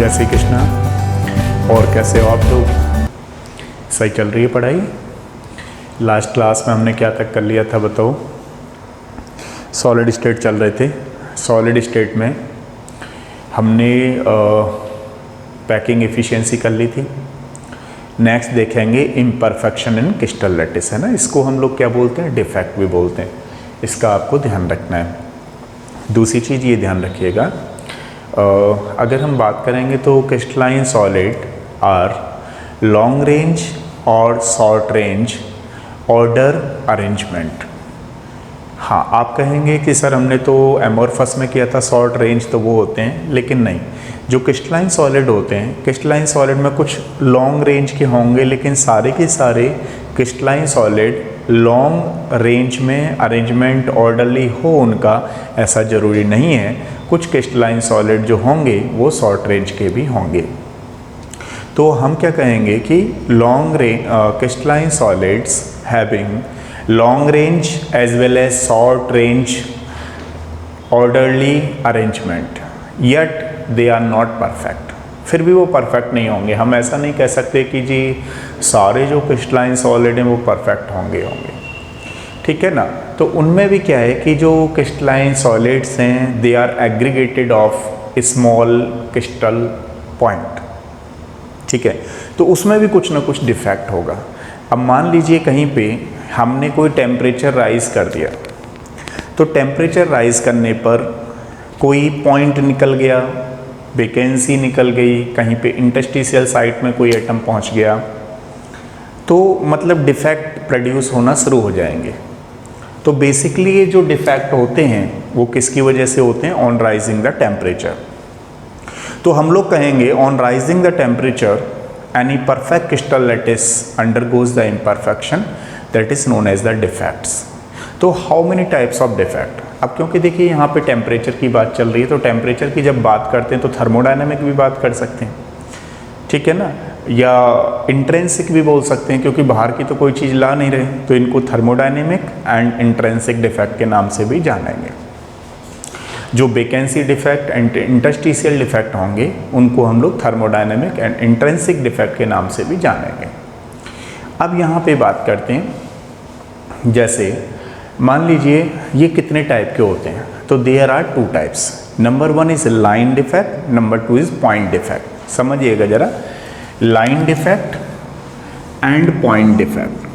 जय श्री कृष्णा। और कैसे हो आप लोग? सही चल रही है पढ़ाई? लास्ट क्लास में हमने क्या तक कर लिया था बताओ? सॉलिड स्टेट चल रहे थे। सॉलिड स्टेट में हमने पैकिंग एफिशिएंसी कर ली थी। नेक्स्ट देखेंगे इम्परफेक्शन इन क्रिस्टल लैटिस, है ना। इसको हम लोग क्या बोलते हैं? डिफेक्ट भी बोलते हैं। इसका आपको ध्यान रखना है। दूसरी चीज़ ये ध्यान रखिएगा, अगर हम बात करेंगे तो crystalline solid are long range और शॉर्ट रेंज ऑर्डर अरेंजमेंट। हाँ, आप कहेंगे कि सर हमने तो एमोरफस में किया था शॉर्ट रेंज, तो वो होते हैं, लेकिन नहीं। जो क्रिस्टलाइन सॉलिड होते हैं, क्रिस्टलाइन सॉलिड में कुछ लॉन्ग रेंज के होंगे, लेकिन सारे के सारे क्रिस्टलाइन सॉलिड लॉन्ग रेंज में अरेंजमेंट ऑर्डरली हो उनका, ऐसा ज़रूरी नहीं है। कुछ क्रिस्टलाइन सॉलिड जो होंगे वो शॉर्ट रेंज के भी होंगे। तो हम क्या कहेंगे कि long range crystalline solids having long range as well as short range orderly arrangement, yet they are not perfect. फिर भी वो परफेक्ट नहीं होंगे। हम ऐसा नहीं कह सकते कि जी सारे जो क्रिस्टलाइन सॉलिड हैं वो परफेक्ट होंगे। ठीक है ना। तो उनमें भी क्या है कि जो क्रिस्टलाइन सॉलिड्स हैं they are aggregated of small crystal point. ठीक है, तो उसमें भी कुछ ना कुछ डिफेक्ट होगा। अब मान लीजिए कहीं पे हमने कोई टेम्परेचर राइज कर दिया, तो टेम्परेचर राइज करने पर कोई पॉइंट निकल गया, वैकेंसी निकल गई, कहीं पे इंटरस्टिशियल साइट में कोई एटम पहुंच गया, तो मतलब डिफेक्ट प्रोड्यूस होना शुरू हो जाएंगे। तो बेसिकली ये जो डिफेक्ट होते हैं वो किसकी वजह से होते हैं? On rising the temperature. तो हम लोग कहेंगे on rising the temperature any perfect crystal lattice undergoes the imperfection that is known as the defects. तो how many types of defect? अब क्योंकि देखिए यहाँ पे टेम्परेचर की बात चल रही है, तो टेम्परेचर की जब बात करते हैं तो थर्मोडायनेमिक भी बात कर सकते हैं, ठीक है ना, या इंट्रेंसिक भी बोल सकते हैं, क्योंकि बाहर की तो कोई चीज़ ला नहीं रहे, तो इनको थर्मोडायनेमिक एंड इंट्रेंसिक डिफेक्ट के नाम से भी जानेंगे। जो vacancy defect and interstitial defect होंगे उनको हम लोग थर्मोडायनेमिक एंड इंट्रेंसिक डिफेक्ट के नाम से भी जानेंगे। अब यहाँ पे बात करते हैं, जैसे मान लीजिए ये कितने टाइप के होते हैं? तो there are two types. Number one is line defect, number two is point defect. समझिएगा जरा, line defect and point defect.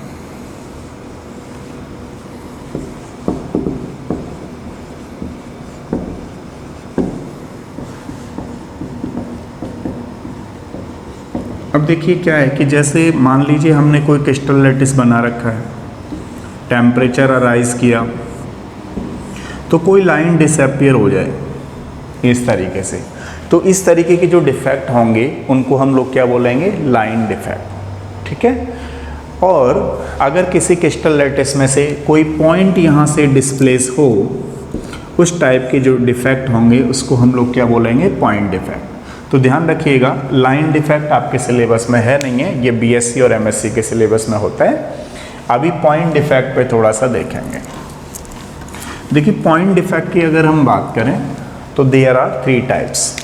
अब देखिए क्या है कि जैसे मान लीजिए हमने कोई क्रिस्टल लैटिस बना रखा है, टेम्परेचर अराइज किया, तो कोई लाइन डिसअपीयर हो जाए इस तरीके से, तो इस तरीके के जो डिफेक्ट होंगे उनको हम लोग क्या बोलेंगे? Line defect. ठीक है। और अगर किसी क्रिस्टल लैटिस में से कोई पॉइंट यहाँ से डिस्प्लेस हो, उस टाइप के जो डिफेक्ट होंगे उसको हम लोग क्या बोलेंगे? Point defect. तो ध्यान रखिएगा, लाइन डिफेक्ट आपके सिलेबस में है नहीं है, ये बीएससी और एमएससी के सिलेबस में होता है। अभी पॉइंट डिफेक्ट पे थोड़ा सा देखेंगे। देखिए पॉइंट डिफेक्ट की अगर हम बात करें तो देयर आर थ्री टाइप्स।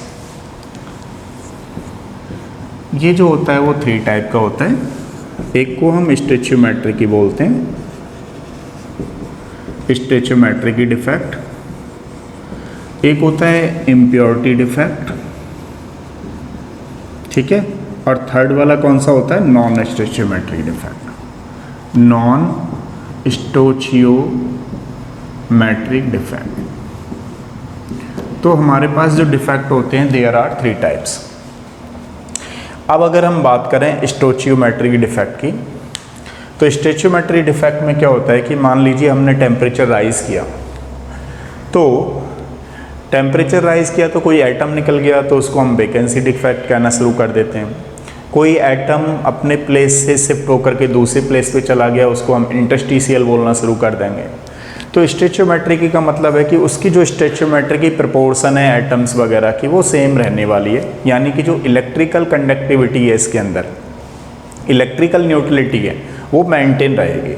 ये जो होता है वो थ्री टाइप का होता है। एक को हम स्टोइचियोमेट्री की बोलते हैं, स्टोइचियोमेट्री की डिफेक्ट। एक होता है इम्प्योरिटी डिफेक्ट, ठीक है। और थर्ड वाला कौन सा होता है? Non stoichiometry defect. Non stoichiometric defect. तो हमारे पास जो डिफेक्ट होते हैं देयर आर थ्री टाइप्स। अब अगर हम बात करें स्टोइचियोमेट्रिक डिफेक्ट की, तो स्टोइचियोमेट्री डिफेक्ट में क्या होता है कि मान लीजिए हमने टेम्परेचर राइज किया, तो टेम्परेचर राइज किया तो कोई एटम निकल गया, तो उसको हम वैकेंसी डिफेक्ट कहना शुरू कर देते हैं। कोई एटम अपने प्लेस से शिफ्ट होकर के दूसरे प्लेस पे चला गया, उसको हम इंटरस्टिशियल बोलना शुरू कर देंगे। तो स्टोइचियोमेट्री का मतलब है कि उसकी जो स्टोइचियोमेट्री की प्रपोर्शन है एटम्स वगैरह की वो सेम रहने वाली है, यानी कि जो इलेक्ट्रिकल कंडक्टिविटी है इसके अंदर, इलेक्ट्रिकल न्यूट्रलिटी है, वो मेंटेन रहेगी।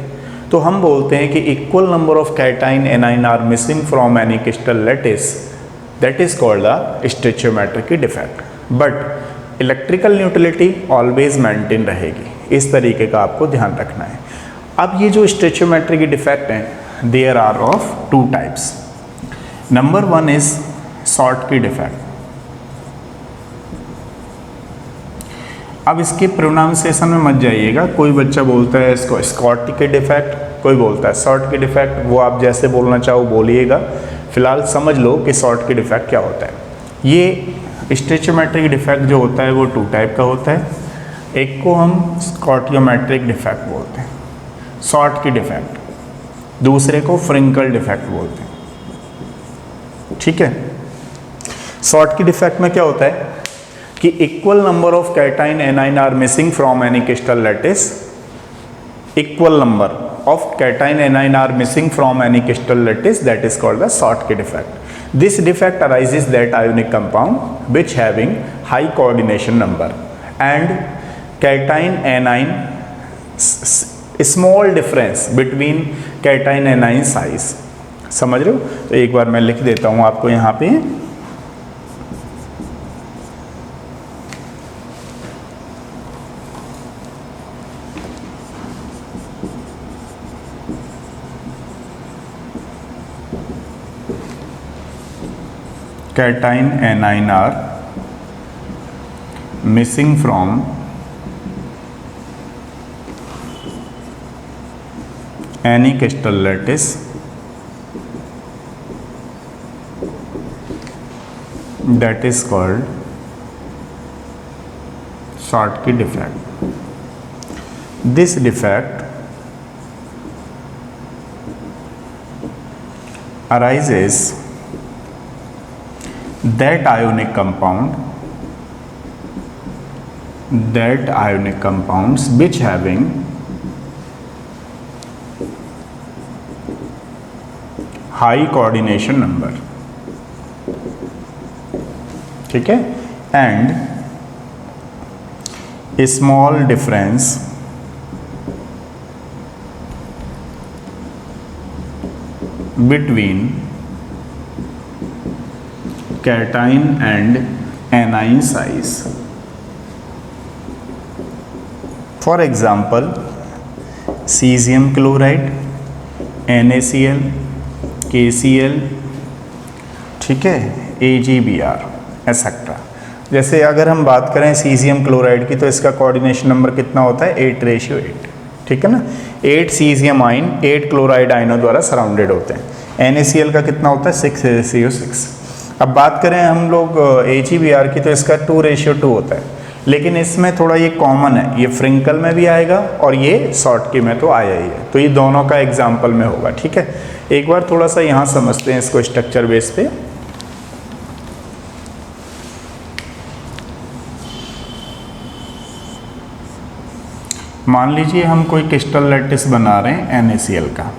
तो हम बोलते हैं कि equal number of cation anion are missing from any crystal lattice, that is called the stoichiometric defect. But electrical neutrality always maintain रहेगी। इस तरीके का आपको ध्यान रखना है। अब ये जो स्टोइचियोमेट्री की डिफेक्ट हैं, there are of 2 types. Number 1 is short की डिफेक्ट। अब इसके प्रोनाउंसिएशन में मत जाइएगा, कोई बच्चा बोलता है इसको स्कॉट की डिफेक्ट, कोई बोलता है शॉर्ट की डिफेक्ट, वो आप जैसे बोलना चाहो बोलिएगा। फिलहाल समझ लो कि शॉर्ट की डिफेक्ट क्या होता है। ये स्टोइचियोमेट्रिक डिफेक्ट जो होता है वो 2 टाइप का होता है। एक को हम स्कॉटियोमेट्रिक डिफेक्ट बोलते हैं, शॉर्ट की डिफेक्ट, दूसरे को फ्रिंकल डिफेक्ट बोलते हैं। ठीक है, शॉर्ट की डिफेक्ट में क्या होता है कि equal number of cation anion are missing from any crystal lattice, equal number of cation anion are missing from any crystal lattice, that is called the Schottky defect. This defect arises that ionic compound which having high coordination number and cation anion small difference between cation anion size। समझ रहे हो? तो एक बार मैं लिख देता हूँ आपको यहाँ पे, cation anion are missing from any crystal lattice that is called Schottky defect. This defect arises that ionic compounds which having high coordination number, ठीक है, and a small difference between cation and anion size. For example, cesium chloride, NaCl, KCl, ठीक है, AgBr etcetera. जैसे अगर हम बात करें caesium chloride की तो इसका कोऑर्डिनेशन नंबर कितना होता है 8:8, ठीक है ना। 8 सीजियम आयन 8 क्लोराइड आयनों द्वारा सराउंडेड होते हैं। NaCl का कितना होता है 6:6। अब बात करें हम लोग AgBr की तो इसका 2:2 होता है, लेकिन इसमें थोड़ा ये कॉमन है, ये फ्रिंकल में भी आएगा और ये शॉर्टकी में तो आया ही है, तो ये दोनों का एग्जाम्पल में होगा। ठीक है, एक बार थोड़ा सा यहाँ समझते हैं इसको स्ट्रक्चर बेस पे। मान लीजिए हम कोई क्रिस्टल लैटिस बना रहे हैं NaCl का,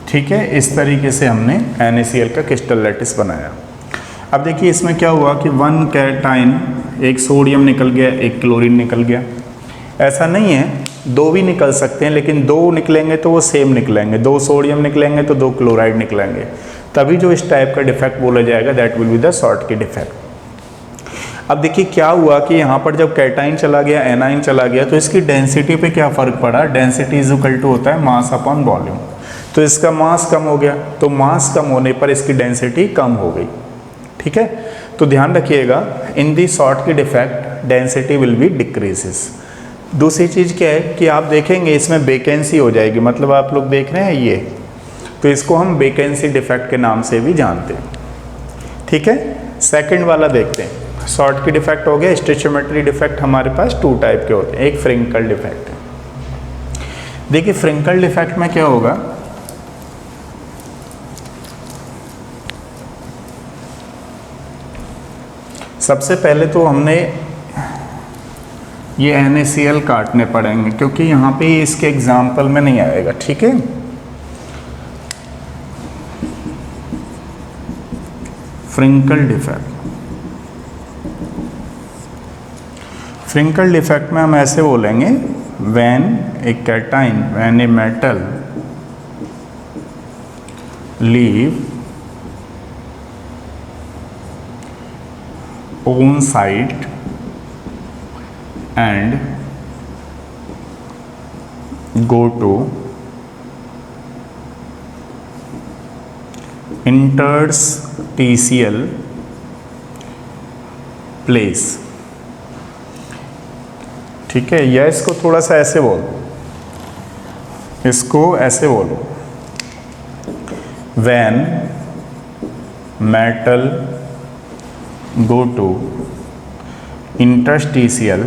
ठीक है। इस तरीके से हमने NaCl का क्रिस्टल लैटिस बनाया। अब देखिए इसमें क्या हुआ कि 1 कैटाइन, एक सोडियम निकल गया, एक क्लोरीन निकल गया। ऐसा नहीं है, 2 भी निकल सकते हैं, लेकिन 2 निकलेंगे तो वो सेम निकलेंगे, 2 सोडियम निकलेंगे तो 2 क्लोराइड निकलेंगे, तभी जो इस टाइप का डिफेक्ट बोला जाएगा that will be the Schottky defect. अब देखिए क्या हुआ कि यहाँ पर जब कैटाइन चला गया, एनाइन चला गया, तो इसकी डेंसिटी पे क्या फ़र्क पड़ा। डेंसिटी इज इक्वल टू होता है मास अपॉन वॉल्यूम, तो इसका मास कम हो गया, तो मास कम होने पर इसकी डेंसिटी कम हो गई। ठीक है, तो ध्यान रखिएगा in the Schottky defect density will be decreases. दूसरी चीज़ क्या है कि आप देखेंगे इसमें वैकेंसी हो जाएगी, मतलब आप लोग देख रहे हैं ये, तो इसको हम वैकेंसी डिफेक्ट के नाम से भी जानते हैं। ठीक है, सेकंड वाला देखते हैं। शॉर्टकी डिफेक्ट हो गया। स्टोइचियोमेट्री डिफेक्ट हमारे पास 2 टाइप के होते हैं, एक फ्रिंकल डिफेक्ट है। देखिए फ्रिंकल डिफेक्ट में क्या होगा सबसे पहले तो हमने ये NaCl काटने पड़ेंगे क्योंकि यहाँ पे इसके एग्जाम्पल में नहीं आएगा, ठीक है। फ्रिंकल डिफेक्ट, फ्रिंकल डिफेक्ट में हम ऐसे बोलेंगे when A cation, when a metal leave own site and go to interstitial place, ठीक है। या इसको थोड़ा सा ऐसे बोलो, इसको ऐसे बोलो, when metal go to interstitial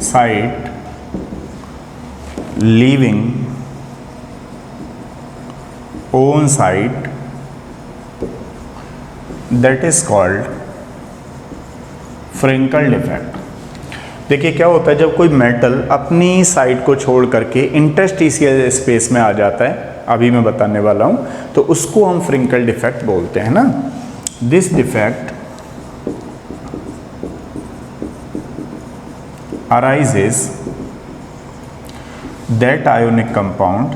site leaving own site, that is called Frenkel defect. देखिए क्या होता है, जब कोई मेटल अपनी साइड को छोड़ करके इंटरस्टिशियल स्पेस में आ जाता है, अभी मैं बताने वाला हूं, तो उसको हम फ्रिंकल डिफेक्ट बोलते हैं ना। This defect arises that ionic compound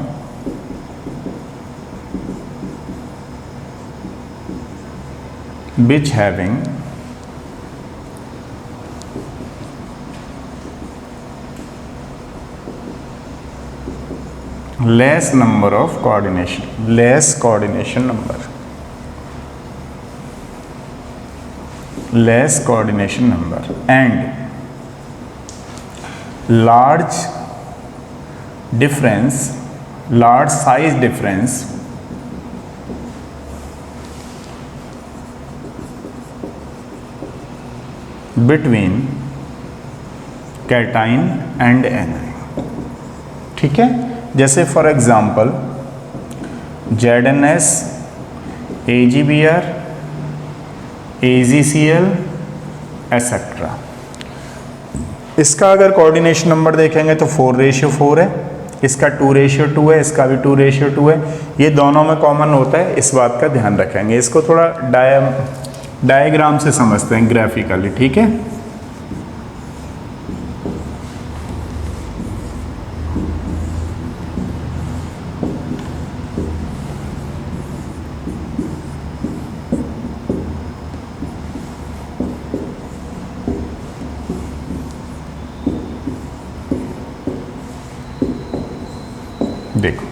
which having less number of coordination, less coordination number, less coordination number and large difference, large size difference between cation and anion, ठीक है। जैसे for example ZnS, AgBr, AgCl etcetera. इसका अगर coordination number देखेंगे तो 4:4 है, इसका 2:2 है, इसका भी 2:2 है। ये दोनों में कॉमन होता है, इस बात का ध्यान रखेंगे। इसको थोड़ा डायग्राम से समझते हैं, ग्राफिकली, ठीक है। देखो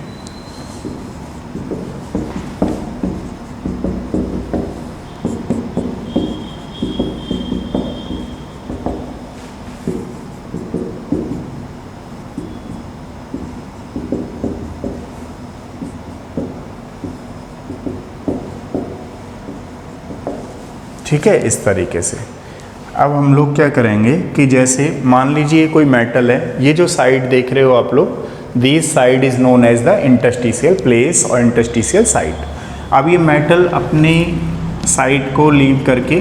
ठीक है, इस तरीके से। अब हम लोग क्या करेंगे कि जैसे मान लीजिए कोई मेटल है, ये जो साइड देख रहे हो आप लोग, this side is known as the interstitial place और इंटरस्टिशियल साइड। अब ये मेटल अपनी साइड को लीव करके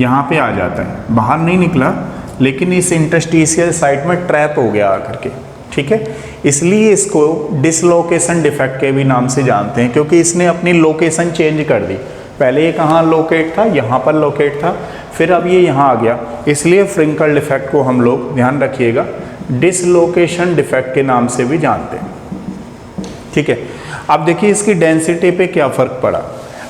यहाँ पे आ जाता है, बाहर नहीं निकला, लेकिन इस इंटरस्टिशियल साइड में ट्रैप हो गया आकर के, ठीक है। इसलिए इसको डिसलोकेशन डिफेक्ट के भी नाम से जानते हैं, क्योंकि इसने अपनी लोकेशन चेंज कर दी। पहले ये कहाँ लोकेट था, यहाँ पर लोकेट था, फिर अब ये यहाँ आ गया। इसलिए फ्रिंकल डिफेक्ट को हम लोग, ध्यान रखिएगा, डिसलोकेशन डिफेक्ट के नाम से भी जानते हैं, ठीक है। अब देखिए इसकी डेंसिटी पे क्या फ़र्क पड़ा।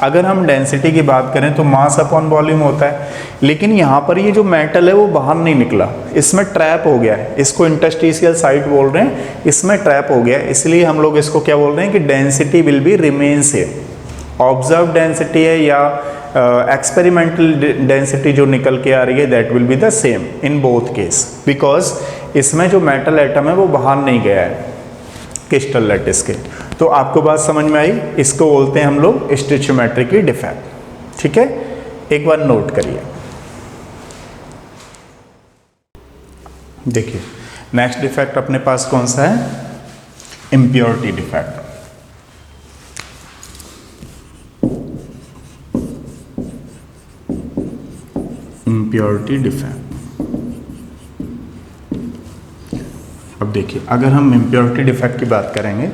अगर हम डेंसिटी की बात करें तो मास अपॉन वॉल्यूम होता है, लेकिन यहाँ पर ये जो मेटल है वो बाहर नहीं निकला, इसमें ट्रैप हो गया है। इसको इंटरस्टिशियल साइट बोल रहे हैं, इसमें ट्रैप हो गया है, इसलिए हम लोग इसको क्या बोल रहे हैं कि डेंसिटी विल बी रिमेन्स है। ऑब्जर्व डेंसिटी है या एक्सपेरिमेंटल डेंसिटी जो निकल के आ रही है, that will be the same in both case, because इसमें जो मेटल एटम है वो बाहर नहीं गया है क्रिस्टल लैटिस के। तो आपको बात समझ में आई, इसको बोलते हैं हम लोग स्टिचियोमेट्रिक डिफेक्ट, ठीक है। एक बार नोट करिए। देखिए नेक्स्ट डिफेक्ट अपने पास कौन सा है, इम्प्योरिटी डिफेक्ट। Impurity defect. अब देखिए, अगर हम इम्प्योरिटी डिफेक्ट की बात करेंगे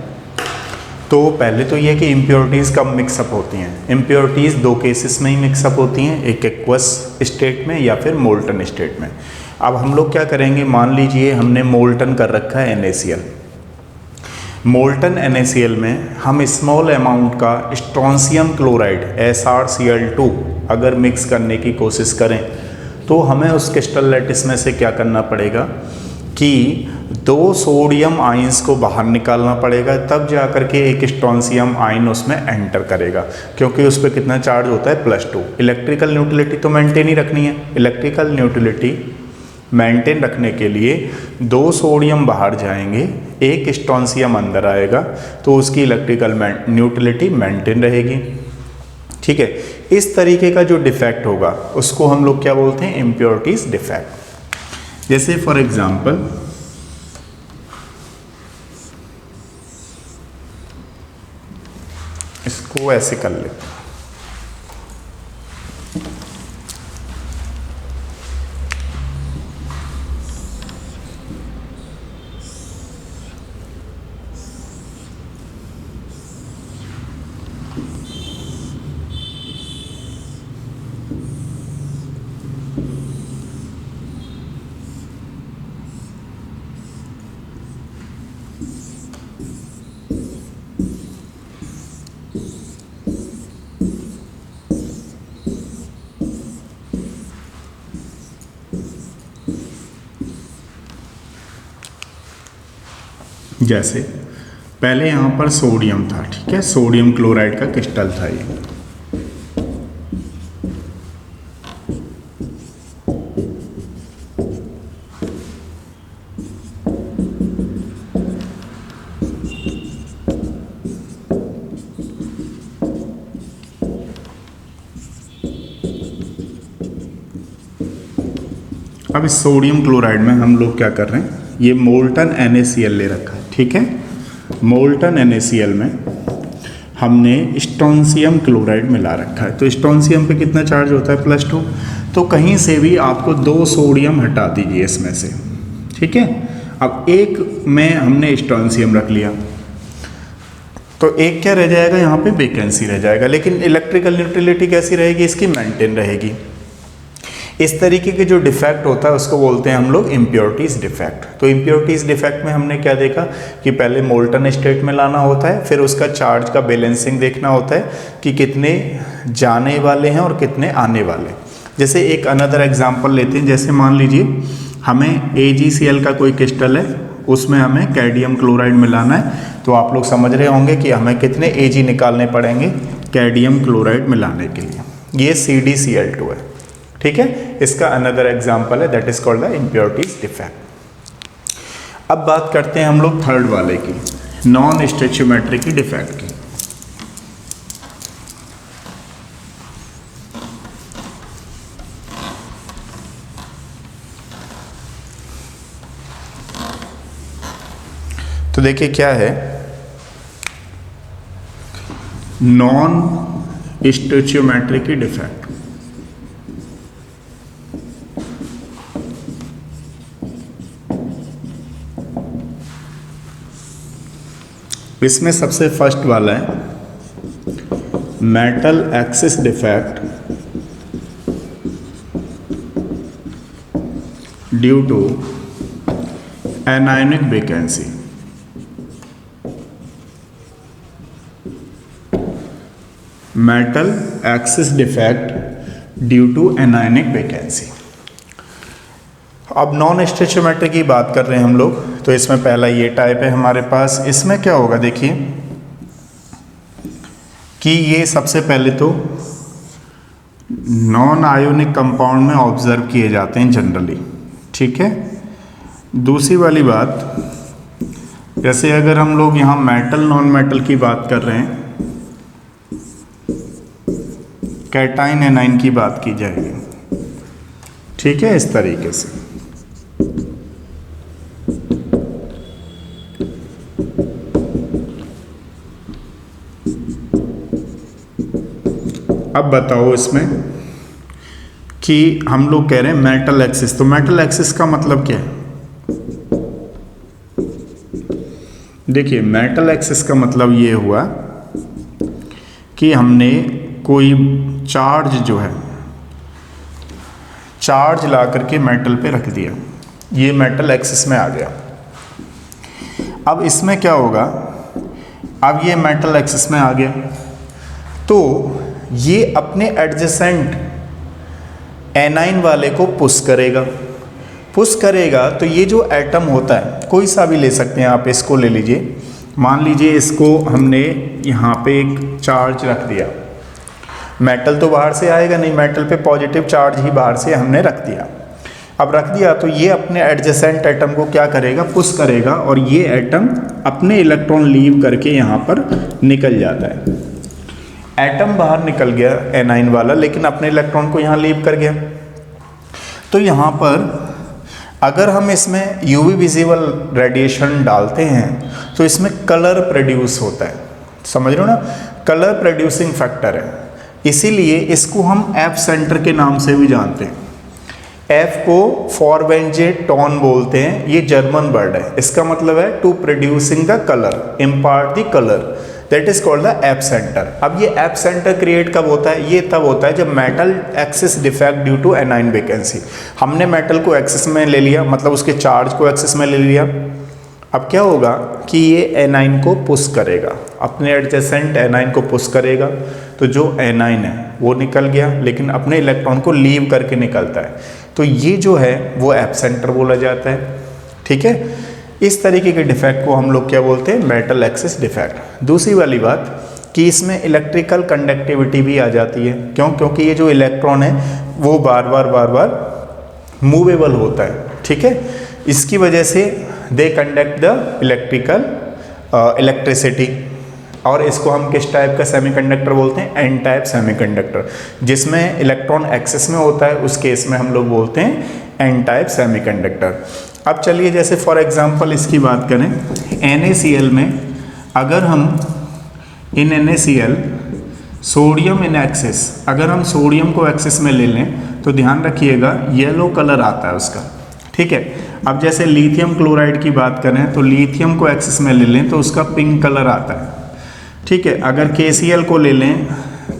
तो पहले तो ये कि इम्प्योरिटीज़ कब मिक्सअप होती हैं। इम्प्योरिटीज़ दो केसेस में ही मिक्सअप होती हैं, एक एक्वस स्टेट में या फिर मोल्टन स्टेट में। अब हम लोग क्या करेंगे, मान लीजिए हमने मोल्टन कर रखा है NaCl। मोल्टन NaCl में हम स्मॉल अमाउंट का स्ट्रोंशियम क्लोराइड SrCl2 अगर मिक्स करने की कोशिश करें तो हमें उस क्रिस्टल लैटिस में से क्या करना पड़ेगा कि 2 सोडियम आयंस को बाहर निकालना पड़ेगा, तब जा कर के एक स्ट्रोंशियम आयन उसमें एंटर करेगा, क्योंकि उस पर कितना चार्ज होता है +2। इलेक्ट्रिकल न्यूट्रलिटी तो मेंटेन ही रखनी है। इलेक्ट्रिकल न्यूट्रलिटी मेंटेन रखने के लिए 2 सोडियम बाहर जाएंगे, एक स्ट्रोंशियम अंदर आएगा, तो उसकी इलेक्ट्रिकल न्यूट्रलिटी मेंटेन रहेगी। ठीक है, इस तरीके का जो डिफेक्ट होगा उसको हम लोग क्या बोलते हैं, इम्प्योरिटीज डिफेक्ट। जैसे फॉर एग्जांपल इसको ऐसे कर लेते हैं, जैसे पहले यहाँ पर सोडियम था, ठीक है, सोडियम क्लोराइड का क्रिस्टल था ये। अब इस सोडियम क्लोराइड में हम लोग क्या कर रहे हैं, ये मोल्टन NaCl ले रखा है, ठीक है। मोल्टन NaCl में हमने स्ट्रोंशियम क्लोराइड मिला रखा है, तो स्ट्रोंशियम पे कितना चार्ज होता है, +2। तो कहीं से भी आपको 2 सोडियम हटा दीजिए इसमें से, ठीक है। अब एक में हमने स्ट्रोंशियम रख लिया, तो एक क्या रह जाएगा, यहाँ पे वैकेंसी रह जाएगा, लेकिन इलेक्ट्रिकल न्यूट्रलिटी कैसी रहेगी, इसकी मेंटेन रहेगी। इस तरीके के जो डिफेक्ट होता है उसको बोलते हैं हम लोग इम्प्योरिटीज डिफेक्ट। तो इम्प्योरिटीज डिफेक्ट में हमने क्या देखा कि पहले मोल्टन स्टेट में लाना होता है, फिर उसका चार्ज का बैलेंसिंग देखना होता है कि कितने जाने वाले हैं और कितने आने वाले। जैसे एक अनदर एग्जांपल लेते हैं, जैसे मान लीजिए हमें AgCl का कोई क्रिस्टल है, उसमें हमें कैडमियम क्लोराइड मिलाना है, तो आप लोग समझ रहे होंगे कि हमें कितने Ag निकालने पड़ेंगे कैडमियम क्लोराइड मिलाने के लिए। ये CdCl2 है, ठीक है। इसका अनदर एग्जांपल है, that is called the impurities defect. अब बात करते हैं हम लोग थर्ड वाले की, नॉन स्टोइचियोमेट्रिक की डिफेक्ट की। तो देखिए क्या है, नॉन स्टोइचियोमेट्रिक की डिफेक्ट। इसमें सबसे फर्स्ट वाला है metal excess defect due to anionic vacancy. Metal excess defect due to anionic vacancy. अब नॉन स्टोइचियोमेट्रिक की बात कर रहे हैं हम लोग, तो इसमें पहला ये टाइप है हमारे पास। इसमें क्या होगा, देखिए कि ये सबसे पहले तो नॉन आयोनिक कंपाउंड में ऑब्जर्व किए जाते हैं जनरली, ठीक है। दूसरी वाली बात, जैसे अगर हम लोग यहाँ मेटल नॉन मेटल की बात कर रहे हैं, कैटाइन एनाइन की बात की जाएगी, ठीक है, इस तरीके से। अब बताओ इसमें कि हम लोग कह रहे हैं मेटल एक्सिस, तो मेटल एक्सिस का मतलब क्या है? देखिए मेटल एक्सिस का मतलब ये हुआ कि हमने कोई चार्ज जो है, चार्ज ला करके मेटल पे रख दिया, ये मेटल एक्सिस में आ गया। अब इसमें क्या होगा, अब ये मेटल एक्सिस में आ गया तो ये अपने एडजेसेंट एनाइन वाले को पुश करेगा। पुश करेगा तो ये जो एटम होता है, कोई सा भी ले सकते हैं आप, इसको ले लीजिए, मान लीजिए इसको हमने यहाँ पे एक चार्ज रख दिया, मेटल तो बाहर से आएगा नहीं, मेटल पे पॉजिटिव चार्ज ही बाहर से हमने रख दिया। अब रख दिया तो ये अपने एडजेसेंट एटम को क्या करेगा, पुश करेगा, और ये एटम अपने इलेक्ट्रॉन लीव करके यहाँ पर निकल जाता है। एटम बाहर निकल गया एनाइन वाला, लेकिन अपने इलेक्ट्रॉन को यहाँ लीव कर गया। तो यहाँ पर अगर हम इसमें यूवी विजिबल रेडिएशन डालते हैं तो इसमें कलर प्रोड्यूस होता है, समझ रहे हो ना, कलर प्रोड्यूसिंग फैक्टर है, इसीलिए इसको हम एफ सेंटर के नाम से भी जानते हैं। एफ को फॉरवेंजे टॉन बोलते हैं, ये जर्मन वर्ड है, इसका मतलब है to producing the colour, impart the colour, that is called the F centre. अब ये एप सेंटर क्रिएट कब होता है, ये तब होता है जब metal excess defect due to anion vacancy. हमने मेटल को एक्सिस में ले लिया, मतलब उसके चार्ज को एक्सिस में ले लिया। अब क्या होगा कि ये एनाइन को पुश करेगा, अपने एडजेसेंट एनाइन को पुश करेगा, तो जो एनाइन है वो निकल गया, लेकिन अपने इलेक्ट्रॉन को लीव करके निकलता है, तो ये जो है वो एप सेंटर बोला जाता है। ठीक है, इस तरीके के डिफेक्ट को हम लोग क्या बोलते हैं, मेटल एक्सिस डिफेक्ट। दूसरी वाली बात कि इसमें इलेक्ट्रिकल कंडक्टिविटी भी आ जाती है, क्यों? क्योंकि ये जो इलेक्ट्रॉन है वो बार बार मूवेबल होता है। ठीक है, इसकी वजह से दे कंडक्ट द इलेक्ट्रिसिटी, और इसको हम किस टाइप का सेमीकंडक्टर बोलते हैं, एन टाइप सेमीकंडक्टर, जिसमें इलेक्ट्रॉन एक्सिस में होता है, उस केस में हम लोग बोलते हैं एन टाइप सेमीकंडक्टर। अब चलिए जैसे फॉर एग्जांपल इसकी बात करें, NaCl में अगर हम इन NaCl सोडियम इन एक्सिस, अगर हम सोडियम को एक्सिस में ले लें तो ध्यान रखिएगा येलो कलर आता है उसका। ठीक है, अब जैसे लिथियम क्लोराइड की बात करें तो लिथियम को एक्सिस में ले लें तो उसका पिंक कलर आता है। ठीक है, अगर KCl को ले लें,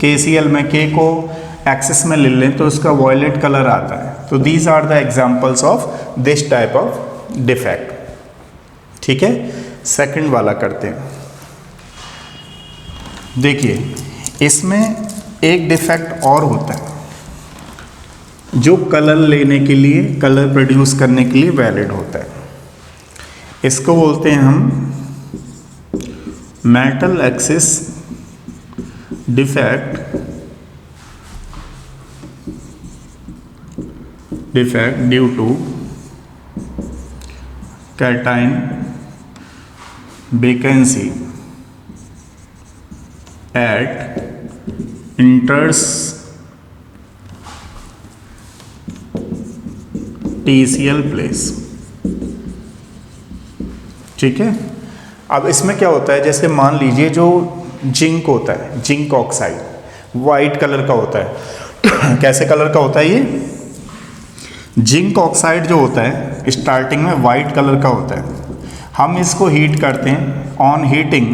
KCl में K को एक्सिस में ले लें तो उसका वॉयलेट कलर आता है। तो these are the examples of this type of defect. ठीक है, सेकंड वाला करते हैं। देखिए इसमें एक डिफेक्ट और होता है जो कलर लेने के लिए, कलर प्रोड्यूस करने के लिए वैलिड होता है। इसको बोलते हैं हम metal excess defect due to cation vacancy at interstitial place. ठीक है, अब इसमें क्या होता है, जैसे मान लीजिए जो जिंक होता है, जिंक ऑक्साइड वाइट कलर का होता है। कैसे कलर का होता है ये? जिंक ऑक्साइड जो होता है स्टार्टिंग में वाइट कलर का होता है। हम इसको हीट करते हैं, ऑन हीटिंग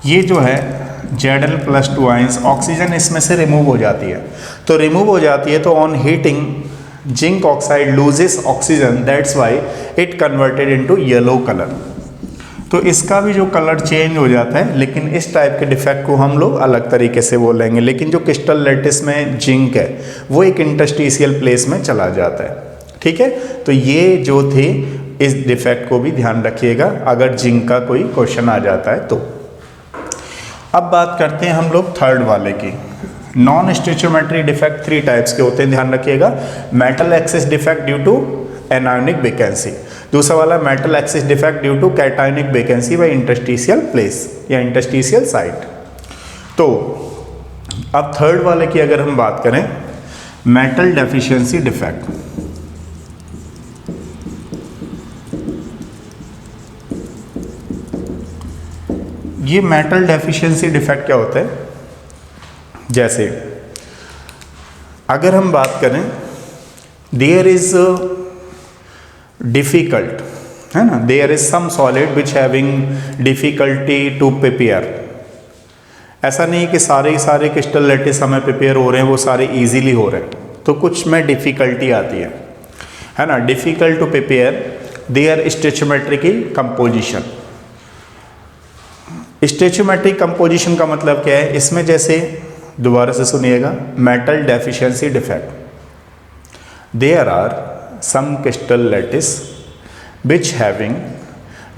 ये जो है Zl+2 आयंस, ऑक्सीजन इसमें से रिमूव हो जाती है। तो रिमूव हो जाती है तो on heating zinc oxide loses oxygen, that's why it converted into yellow colour. तो इसका भी जो कलर चेंज हो जाता है, लेकिन इस टाइप के डिफेक्ट को हम लोग अलग तरीके से बोलेंगे। लेकिन जो क्रिस्टल लैटिस में जिंक है वो एक इंटरस्टिशियल प्लेस में चला जाता है। ठीक है, तो ये जो थे इस डिफेक्ट को भी ध्यान रखिएगा अगर जिंक का कोई क्वेश्चन आ जाता है तो। अब बात करते हैं हम लोग थर्ड वाले की। नॉन स्टोइचियोमेट्री डिफेक्ट 3 टाइप्स के होते हैं, ध्यान रखिएगा। Metal excess defect due to anionic vacancy, दूसरा वाला metal excess defect due to cationic vacancy व इंटरस्टिशियल प्लेस या इंटरस्टिशियल साइट। तो अब थर्ड वाले की अगर हम बात करें, मेटल डेफिशिएंसी डिफेक्ट। ये मेटल डेफिशिएंसी डिफेक्ट क्या होता है? जैसे अगर हम बात करें देयर इज डिफिकल्ट, है ना, there is some solid which having difficulty to prepare. ऐसा नहीं कि सारे क्रिस्टल लैटिस हमें प्रिपेयर हो रहे हैं वो सारे इजीली हो रहे हैं, तो कुछ में डिफ़िकल्टी आती है ना। Difficult to prepare their stoichiometric composition. Stoichiometric composition का मतलब क्या है, इसमें जैसे दोबारा से सुनिएगा, metal deficiency defect, there are some crystal lattice which having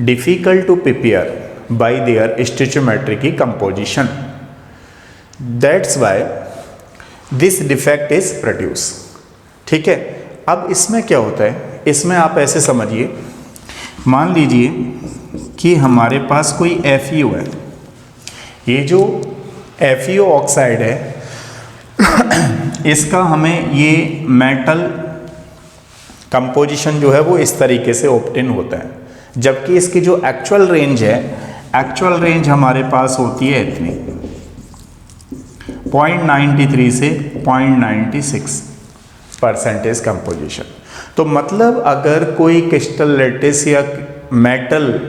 difficult to prepare by their stoichiometric composition, that's why this defect is produce. ठीक है, अब इसमें क्या होता है, इसमें आप ऐसे समझिए, मान लीजिए कि हमारे पास कोई FeO है, ये जो FeO ऑक्साइड है इसका हमें ये मेटल कंपोजिशन जो है वो इस तरीके से ऑब्टेन होता है, जबकि इसकी जो एक्चुअल रेंज है, एक्चुअल रेंज हमारे पास होती है इतनी 0.93 से 0.96% कंपोजिशन। तो मतलब अगर कोई क्रिस्टल लैटिस या मेटल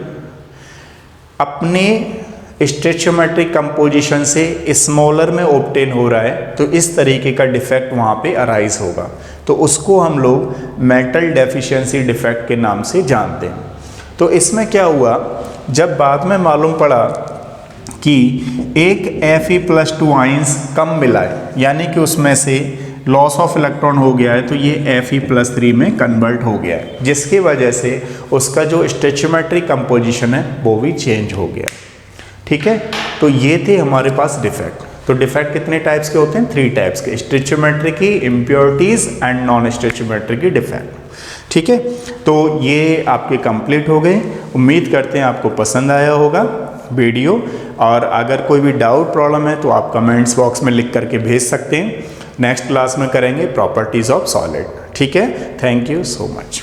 अपने स्टोइचियोमेट्रिक कंपोजिशन से स्मॉलर में ऑब्टेन हो रहा है तो इस तरीके का डिफेक्ट वहाँ पे अराइज होगा, तो उसको हम लोग मेटल डेफिशिएंसी डिफेक्ट के नाम से जानते हैं। तो इसमें क्या हुआ, जब बाद में मालूम पड़ा कि एक Fe+2 आयंस कम मिला है, यानी कि उसमें से लॉस ऑफ इलेक्ट्रॉन हो गया है, तो ये Fe+3 में कन्वर्ट हो गया है, जिसकी वजह से उसका जो स्टोइचियोमेट्रिक कंपोजिशन है वो भी चेंज हो गया। ठीक है, तो ये थे हमारे पास डिफेक्ट। तो डिफेक्ट कितने टाइप्स के होते हैं, 3 टाइप्स के, स्टोइचियोमेट्रिक, impurities and non stoichiometric defect. ठीक है, तो ये आपके कंप्लीट हो गए। उम्मीद करते हैं आपको पसंद आया होगा वीडियो, और अगर कोई भी डाउट प्रॉब्लम है तो आप कमेंट्स बॉक्स में लिख करके भेज सकते हैं। नेक्स्ट क्लास में करेंगे प्रॉपर्टीज ऑफ सॉलिड। ठीक है, थैंक यू सो मच।